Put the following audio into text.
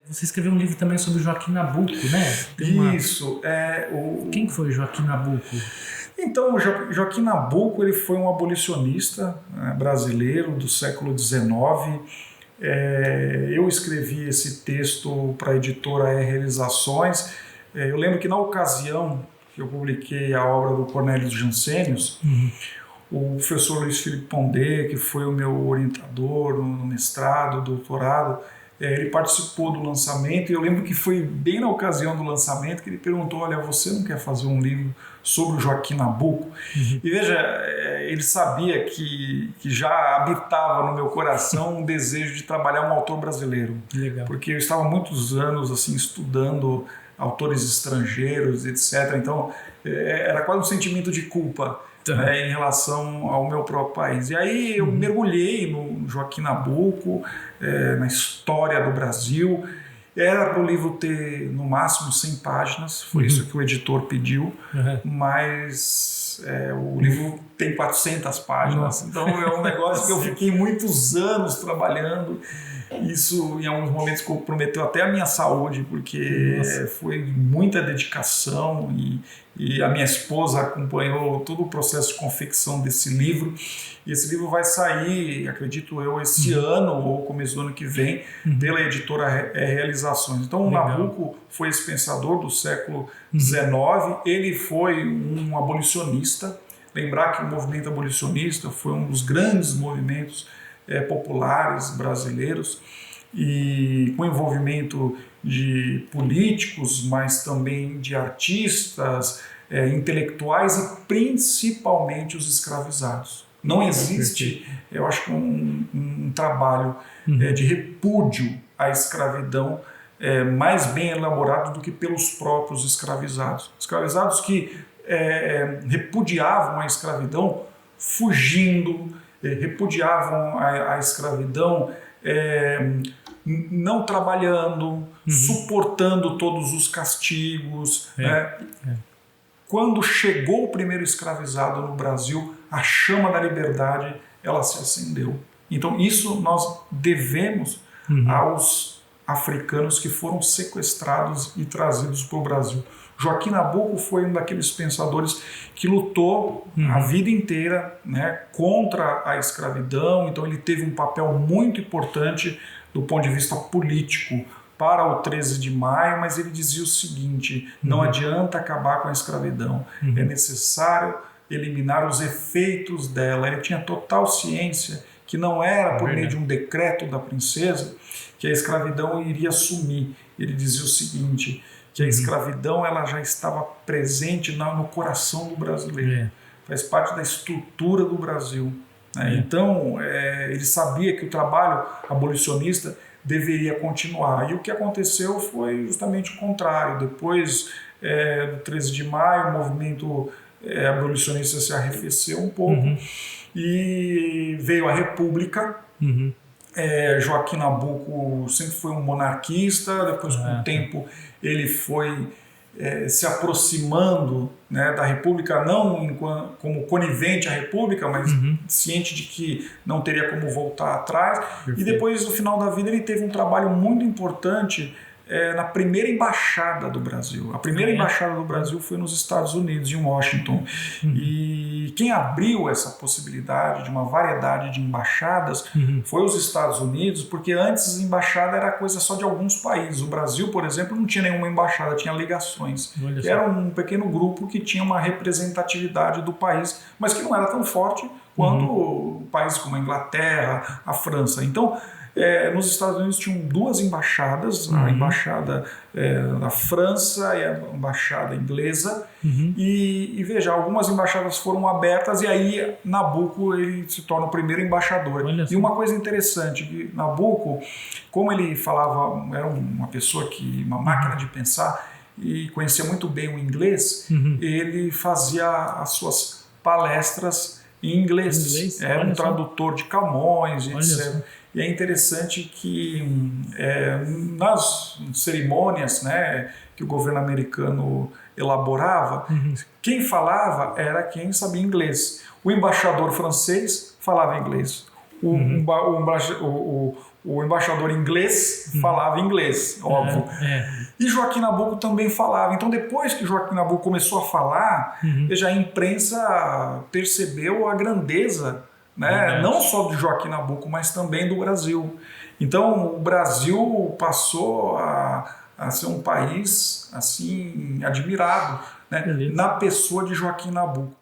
Você escreveu um livro também sobre Joaquim Nabuco, né? Isso. Quem foi Joaquim Nabuco? Então, o Joaquim Nabuco ele foi um abolicionista brasileiro do século XIX. Eu escrevi esse texto para a editora Realizações. Eu lembro que na ocasião que eu publiquei a obra do Cornélio Jansenius, o professor Luiz Felipe Pondé, que foi o meu orientador no mestrado, doutorado, ele participou do lançamento, e eu lembro que foi bem na ocasião do lançamento que ele perguntou: olha, você não quer fazer um livro sobre o Joaquim Nabuco? E veja, ele sabia que já habitava no meu coração um desejo de trabalhar um autor brasileiro. Legal. Porque eu estava há muitos anos assim, estudando autores estrangeiros, etc. Então, era quase um sentimento de culpa em relação ao meu próprio país. E aí eu mergulhei no Joaquim Nabuco, na história do Brasil. Era para o livro ter no máximo 100 páginas, foi isso que o editor pediu, mas o livro tem 400 páginas. Então é um negócio que eu fiquei muitos anos trabalhando. Isso em alguns momentos comprometeu até a minha saúde, porque foi muita dedicação, e a minha esposa acompanhou todo o processo de confecção desse livro. E esse livro vai sair, acredito eu, esse ano ou começo do ano que vem, pela editora Realizações. Então o Nabuco foi esse pensador do século XIX, ele foi um abolicionista. Lembrar que o movimento abolicionista foi um dos grandes movimentos populares brasileiros, e com envolvimento de políticos, mas também de artistas, intelectuais e principalmente os escravizados. Não existe, eu acho que um trabalho de repúdio à escravidão mais bem elaborado do que pelos próprios escravizados. Escravizados que repudiavam a escravidão fugindo, repudiavam a escravidão não trabalhando, suportando todos os castigos. Quando chegou o primeiro escravizado no Brasil, a chama da liberdade ela se acendeu. Então isso nós devemos aos africanos que foram sequestrados e trazidos para o Brasil. Joaquim Nabuco foi um daqueles pensadores que lutou a vida inteira, contra a escravidão. Então ele teve um papel muito importante do ponto de vista político para o 13 de maio, mas ele dizia o seguinte: não adianta acabar com a escravidão, é necessário eliminar os efeitos dela. Ele tinha total ciência que não era por meio de um decreto da princesa que a escravidão iria sumir. Ele dizia o seguinte, que a escravidão ela já estava presente no coração do brasileiro, faz parte da estrutura do Brasil. Então, ele sabia que o trabalho abolicionista deveria continuar. E o que aconteceu foi justamente o contrário. Depois do 13 de maio, o movimento abolicionista se arrefeceu um pouco e veio a República. Joaquim Nabuco sempre foi um monarquista, depois com o tempo ele foi se aproximando da República, não como conivente à República, mas ciente de que não teria como voltar atrás. Perfeito. E depois, no final da vida, ele teve um trabalho muito importante na primeira embaixada do Brasil. A primeira embaixada do Brasil foi nos Estados Unidos, em Washington. E quem abriu essa possibilidade de uma variedade de embaixadas foi os Estados Unidos, porque antes a embaixada era coisa só de alguns países. O Brasil, por exemplo, não tinha nenhuma embaixada, tinha legações. Era um pequeno grupo que tinha uma representatividade do país, mas que não era tão forte quanto países como a Inglaterra, a França. Então, nos Estados Unidos tinham duas embaixadas, a embaixada da França e a embaixada inglesa, e veja, algumas embaixadas foram abertas, e aí Nabuco ele se torna o primeiro embaixador. E uma coisa interessante, que Nabuco, como ele falava, era uma pessoa uma máquina de pensar, e conhecia muito bem o inglês, ele fazia as suas palestras em inglês. Era um tradutor de Camões, etc. E é interessante que nas cerimônias que o governo americano elaborava, quem falava era quem sabia inglês. O embaixador francês falava inglês. O o embaixador inglês falava inglês, óbvio. E Joaquim Nabuco também falava. Então, depois que Joaquim Nabuco começou a falar, já a imprensa percebeu a grandeza, né? Não só de Joaquim Nabuco, mas também do Brasil. Então, o Brasil passou a ser um país assim admirado, né? Na pessoa de Joaquim Nabuco.